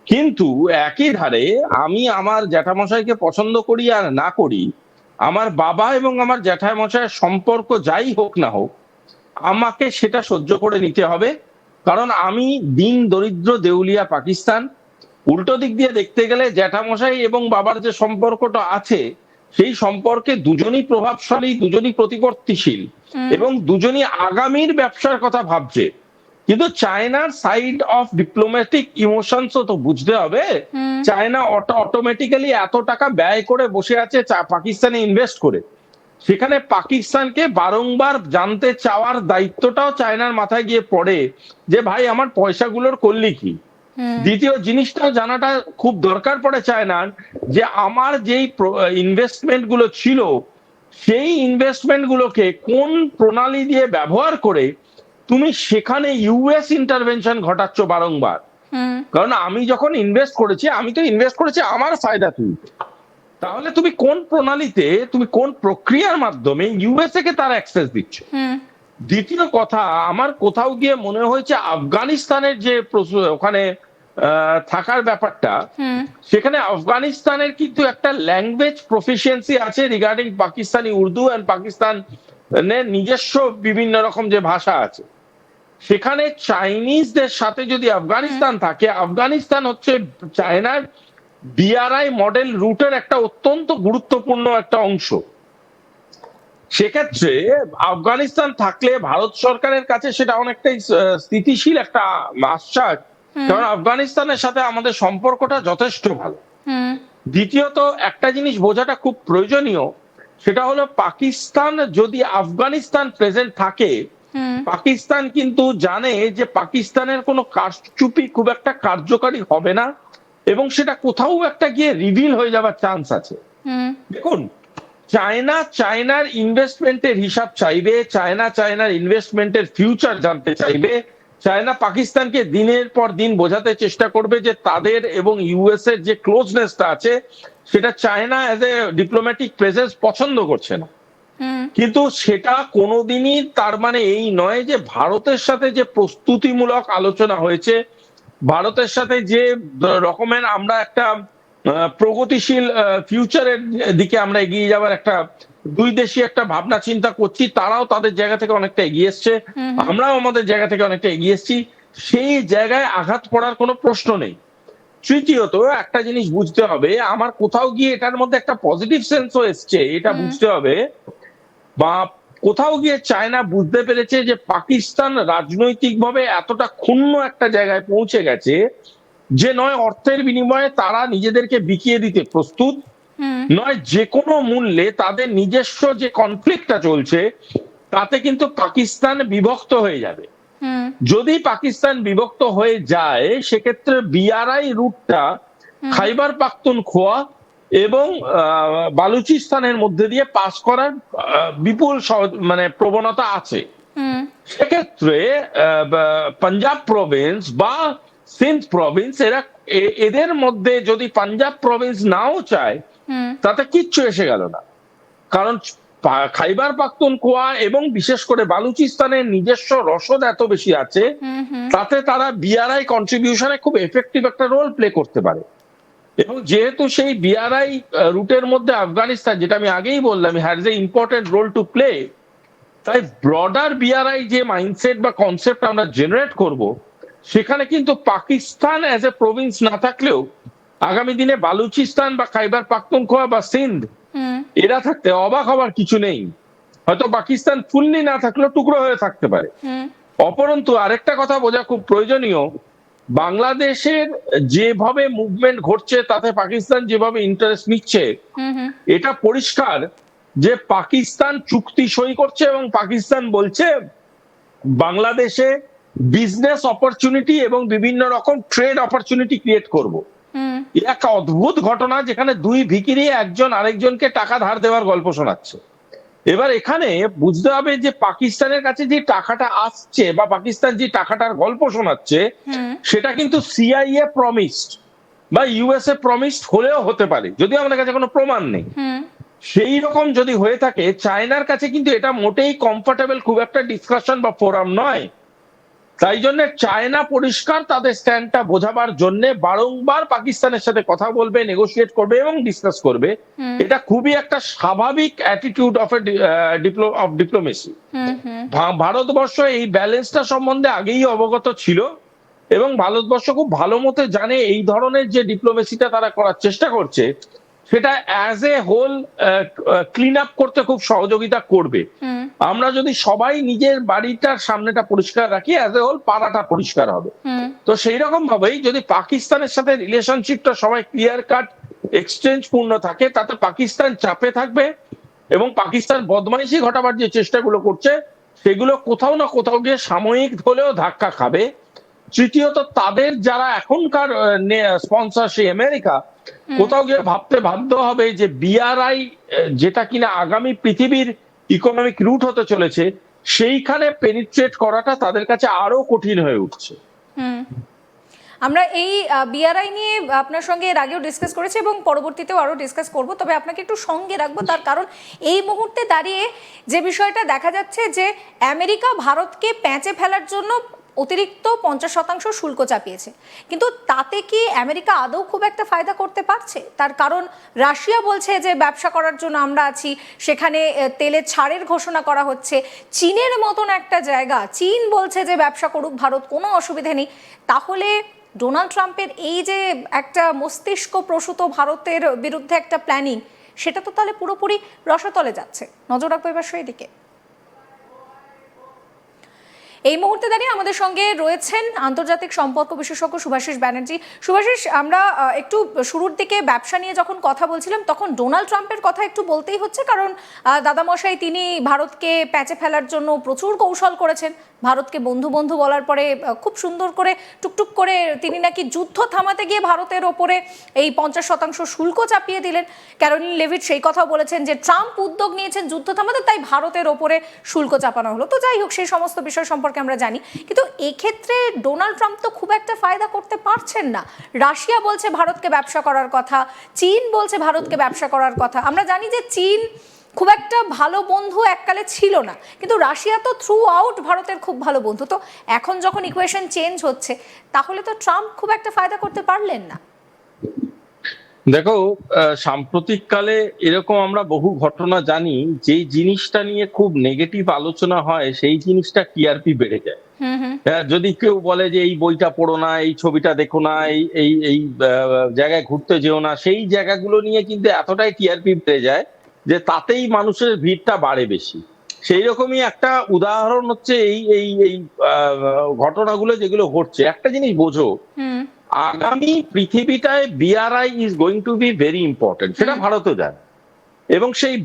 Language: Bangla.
কিন্তু একই ধারে আমি আমার জ্যাঠামশাইকে পছন্দ করি আর না করি, আমার বাবা এবং আমার জ্যাঠামশাইয়ের সম্পর্ক যাই হোক না হোক, আমাকে সেটা সহ্য করে নিতে হবে। কারণ আমি দিন দরিদ্র দেউলিয়া পাকিস্তান। উল্টো দিক দিয়ে দেখতে গেলে জ্যাঠামশাই এবং বাবার যে সম্পর্কটা আছে, সেই সম্পর্কে দুজনই প্রভাবশালী, দুজনই প্রতিপত্তিশীল, হুম এবং দুজনই আগামীর ব্যবসার কথা ভাবছে। কিন্তু চায়নার সাইড অফ ডিপ্লোম্যাটিক ইমোশনসও তো বুঝতে হবে। হুম চায়না অটোমেটিক্যালি এত টাকা ব্যয় করে বসে আছে পাকিস্তানে ইনভেস্ট করে, সেখানে পাকিস্তানকে বারংবার জানতে চাওয়ার দায়িত্বটাও চায়নার মাথায় গিয়ে পড়ে যে ভাই আমার পয়সাগুলোর করলি কি। হুম দ্বিতীয় জিনিসটা জানাটা খুব দরকার পড়ে চায়নার, যে আমার যেই ইনভেস্টমেন্ট গুলো ছিল, সেই ইনভেস্টমেন্ট গুলোকে কোন প্রণালী দিয়ে ব্যবহার করে তুমি সেখানে ইউএস ইন্টারভেনশন ঘটাচ্ছ বারংবার। হুম কারণ আমি যখন ইনভেস্ট করেছি, আমি তো ইনভেস্ট করেছি আমার ফায়দা তুলতে। তাহলে তুমি কোন প্রণালীতে, তুমি কোন প্রক্রিয়ার মাধ্যমে ইউএসএ কে তার অ্যাক্সেস দিচ্ছ। হুম দ্বিতীয় কথা, আমার কোথাও গিয়ে মনে হয়েছে আফগানিস্তানের যে ওখানে থাকার ব্যাপারটা, হুম সেখানে আফগানিস্তানের কিন্তু একটা ল্যাঙ্গুয়েজ প্রফিসিয়েন্সি আছে রিগার্ডিং পাকিস্তানি উর্দু এন্ড পাকিস্তানের নিজস্ব বিভিন্ন রকম যে ভাষা আছে। সেখানে চাইনিজদের সাথে যদি হুম আফগানিস্তান থাকে, আফগানিস্তান হচ্ছে চায়নার বিআরআই মডেল রুটের একটা অত্যন্ত গুরুত্বপূর্ণ একটা অংশ। সেক্ষেত্রে আফগানিস্তান থাকলে ভারত সরকারের কাছে সেটা অনেকটাই স্থিতিশীল একটা আশ্বাস। হুম কারণ আফগানিস্তানের সাথে আমাদের সম্পর্কটা যথেষ্ট ভালো। হুম দ্বিতীয়ত, একটা জিনিস বোঝাটা খুব প্রয়োজনীয়, সেটা হলো পাকিস্তান যদি আফগানিস্তান প্রেজেন্ট থাকে, হুম পাকিস্তান কিন্তু জানে যে পাকিস্তানের কোনো কারচুপি খুব একটা কার্যকারী হবে না, এবং সেটা কোথাও একটা গিয়ে রিভিল হয়ে যাবার চান্স আছে। হুম দেখুন, চায়নার ইনভেস্টমেন্টের হিসাব চাইবে, চায়নার ইনভেস্টমেন্টের ফিউচার জানতে চাইবে। চায়না পাকিস্তানকে দিনের পর দিন বোঝাতে চেষ্টা করবে যে তাদের এবং ইউএস এর যে ক্লোজনেসটা আছে, সেটা China as a diplomatic presence পছন্দ করছে না। হুম কিন্তু সেটা কোনোদিনই তার মানে এই নয় যে ভারতের সাথে যে প্রস্তুতিমূলক আলোচনা হয়েছে, ভারতের সাথে যে রকমের আমরা একটা প্রগতিশীল ফিউচারের দিকে আমরা এগিয়ে যাওয়ার একটা দুই দেশই একটা ভাবনা চিন্তা করছি, তারাও তাদের জায়গা থেকে অনেকটা এগিয়ে এসছে, হুম হুম আমরাও আমাদের জায়গা থেকে অনেকটা এগিয়ে এসছি, সেই জায়গায় আঘাত পড়ার কোনো প্রশ্ন নেই। তৃতীয়ত, একটা জিনিস বুঝতে হবে, আমার কোথাও গিয়ে এটার মধ্যে একটা পজিটিভ সেন্সও এসছে, এটা হুম বুঝতে হবে। বা কোথাও গিয়ে চায়না বুঝতে পেরেছে যে পাকিস্তান রাজনৈতিকভাবে এতটা ক্ষুণ্ণ একটা জায়গায় পৌঁছে গেছে যে নয় অর্থের বিনিময়ে তারা নিজেদেরকে বিকিয়ে দিতে প্রস্তুত, হুম নয় যে কোনো মূল্যে তাদের নিজস্ব যে কনফ্লিক্টটা চলছে তাতে কিন্তু পাকিস্তান বিভক্ত হয়ে যাবে। হুম যদি পাকিস্তান বিভক্ত হয়ে যায়, সেক্ষেত্রে বিআরআই রুটটা হুম খাইবার পাখতুনখোয়া এবং বালুচিস্তানের মধ্যে দিয়ে পাস করার বিপুল মানে প্রবণতা আছে। হুম সেক্ষেত্রে পাঞ্জাব প্রভিন্স বা সিন্ধ প্রভিন্স, এদের মধ্যে যদি পাঞ্জাব প্রভিন্স নাও চায়, হুম তাতে কিচ্ছু এসে গেল না। কারণ খাইবার পাখতুনখোয়া এবং বিশেষ করে বালুচিস্তানের নিজস্ব রসদ এত বেশি আছে, হুম হুম তাতে তারা বিআরআই কন্ট্রিবিউশনে খুব এফেক্টিভ একটা রোল প্লে করতে পারে। এবং যেহেতু সেই বিআরআই রুটের মধ্যে আফগানিস্তান, যেটা আমি আগেই বললাম, has a important role to play, তাই ব্রডার বিআরআই যে মাইন্ডসেট বা কনসেপ্ট আমরা জেনারেট করব, সেখানে কিন্তু পাকিস্তান অ্যাজ এ প্রভিন্স না থাকলেও আগামী দিনে বালুচিস্তান বা খাইবার পাখতুনখোয়া বা সিন্ধ, হুম এরা থাকতে অবাক হওয়ার কিছু নেই। হয়তো পাকিস্তান ফুললি না থাকলেও টুকরো হয়ে থাকতে পারে। হুম অপরন্তু আরেকটা কথা বোঝা খুব প্রয়োজনীয়, বাংলাদেশের যেভাবে মুভমেন্ট ঘটছে তাতে পাকিস্তান যেভাবে ইন্টারেস্ট নিচ্ছে, হুম হুম এটা পরিষ্কার যে পাকিস্তান চুক্তি সই করছে এবং পাকিস্তান বলছে বাংলাদেশে বিজনেস অপরচুনিটি এবং বিভিন্ন রকম ট্রেড অপরচুনিটি ক্রিয়েট করব। হুম একটা অদ্ভুত ঘটনা, যেখানে দুই ভিখিরি একজন আরেকজনকে টাকা ধার দেওয়ার গল্প শোনাচ্ছে। এবার এখানে বুঝতে হবে যে পাকিস্তানের কাছে যে টাকাটা আসছে বা পাকিস্তান যে টাকাটার গল্প শোনাচ্ছে, হুম সেটা কিন্তু সিআইএ প্রমিসড বা ইউএসএ প্রমিসড হলেও হতে পারে, যদিও আমাদের কাছে কোনো প্রমাণ নেই। হুম সেই রকম যদি হয়ে থাকে, চায়নার কাছে কিন্তু এটা মোটেই কমফোর্টেবল খুব একটা ডিসকাশন বা ফোরাম নয়। তাই জন্য চায়না পরিষ্কার তাদের স্ট্যান্ডটা বোঝাবার জন্য বারংবার পাকিস্তানের সাথে কথা বলবে, নেগোশিয়েট করবে এবং ডিসকাস করবে। এটা খুবই একটা স্বাভাবিক অ্যাটিটিউড অফ ডিপ্লোমেসি। ভারতবর্ষ এই ব্যালেন্সটা সম্বন্ধে আগেই অবগত ছিল এবং ভারতবর্ষ খুব ভালো মতো জানে এই ধরনের যে ডিপ্লোমেসিটা তারা করার চেষ্টা করছে সেটা as a whole clean up করতে খুব সহযোগিতা করবে। আমরা যদি সবাই নিজের বাড়িটার সামনেটা পরিষ্কার রাখি, অ্যাজ এ হোল পাড়াটা পরিষ্কার হবে। তো সেই রকম ভাবেই যদি পাকিস্তানের সাথে রিলেশনশিপটা সবাই ক্লিয়ার কাট এক্সচেঞ্জ পূর্ণ থাকে, তাতে পাকিস্তান চাপে থাকবে এবং পাকিস্তান বদমাইশি ঘটাবার যে চেষ্টাগুলো করছে সেগুলো কোথাও না কোথাও গিয়ে সাময়িক হলেও ধাক্কা খাবে। তৃতীয়ত, তাদের যারা এখনকার স্পন্সর সেই আমেরিকা কোথাও গিয়ে ভাবতে বাধ্য হবে যে বিআরআই যেটা কিনা আগামী পৃথিবীর ইকোনমিক রুট হতে চলেছে সেইখানে পেনিট্রেট করাটা তাদের কাছে আরো কঠিন হয়ে উঠছে। আমরা এই বিআরআই নিয়ে আপনার সঙ্গে এর আগেও ডিসকাস করেছি এবং পরবর্তীতেও আরো ডিসকাস করব, তবে আপনাকে একটু সঙ্গে রাখবো তার কারণ এই মুহূর্তে দাঁড়িয়ে যে বিষয়টা দেখা যাচ্ছে যে আমেরিকা ভারতকে প্যাঁচে ফেলার জন্য অতিরিক্ত 50% শুল্ক চাপিয়েছে, কিন্তু তাতে কি আমেরিকা আদৌ খুব একটা ফায়দা করতে পারছে? তার কারণ রাশিয়া বলছে যে ব্যবসা করার জন্য আমরা আছি, সেখানে তেলের ছাড়ের ঘোষণা করা হচ্ছে। চীনের মতন একটা জায়গা, চীন বলছে যে ব্যবসা করুক ভারত, কোনো অসুবিধা নেই। তাহলে ডোনাল্ড ট্রাম্পের এই যে একটা মস্তিষ্ক প্রসূত ভারতের বিরুদ্ধে একটা প্ল্যানিং, সেটা তো তাহলে পুরোপুরি রসাতলে যাচ্ছে। নজর রাখবো এবার সেই দিকে। এই মুহূর্তে দাঁড়িয়ে আমাদের সঙ্গে রয়েছেন আন্তর্জাতিক সম্পর্ক বিশেষজ্ঞ শুভাশিস ব্যানার্জি। শুভাশিস, আমরা একটু শুরুর দিকে ব্যবসা নিয়ে যখন কথা বলছিলাম তখন ডোনাল্ড ট্রাম্পের কথা একটু বলতেই হচ্ছে, কারণ দাদামশাই তিনি ভারতকে প্যাঁচে ফেলার জন্য প্রচুর কৌশল করেছেন। ভারতকে বন্ধু বন্ধু বলার পরে খুব সুন্দর করে টুকটুক করে তিনি নাকি যুদ্ধ থামাতে গিয়ে ভারতের ওপরে এই 50% শুল্ক চাপিয়ে দিলেন। ক্যারোলিন লেভিট সেই কথাও বলেছেন যে ট্রাম্প উদ্যোগ নিয়েছেন যুদ্ধ থামাতে, তাই ভারতের ওপরে শুল্ক চাপানো হলো। তো যাই হোক, সেই সমস্ত বিষয় সম্পর্কে আমরা জানি, কিন্তু এক্ষেত্রে ডোনাল্ড ট্রাম্প তো খুব একটা ফায়দা করতে পারছেন না। রাশিয়া বলছে ভারতকে ব্যবসা করার কথা, চীন বলছে ভারতকে ব্যবসা করার কথা। আমরা জানি যে চীন খুব একটা ভালো বন্ধু এককালে ছিল না, কিন্তু রাশিয়া তো থ্রু আউট ভারতের খুব ভালো বন্ধু। তো এখন যখন ইকুয়েশন চেঞ্জ হচ্ছে, তাহলে তো ট্রাম্প খুব একটা ফায়দা করতে পারলেন না। দেখো, সাম্প্রতিককালে এরকম আমরা বহু ঘটনা জানি, যেই জিনিসটা নিয়ে খুব নেগেটিভ আলোচনা হয় সেই জিনিসটা টিআরপি বেড়ে যায়। যদি কেউ বলে যে এই বইটা পড়ো না, এই ছবিটা দেখো না, এই এই এই জায়গায় ঘুরতে যেও না, সেই জায়গাগুলো নিয়ে কিন্তু এতটাই টিআরপি বেড়ে যায় যে তাতেই মানুষের ভিড়টা বাড়ে বেশি। সেই রকমই একটা উদাহরণ হচ্ছে এই এই এই ঘটনাগুলো যেগুলো ঘটছে। একটা জিনিস বোঝো, আগামী পৃথিবীটায় BRI is going to be very important, সেটা ভারতও জানে এবং সেই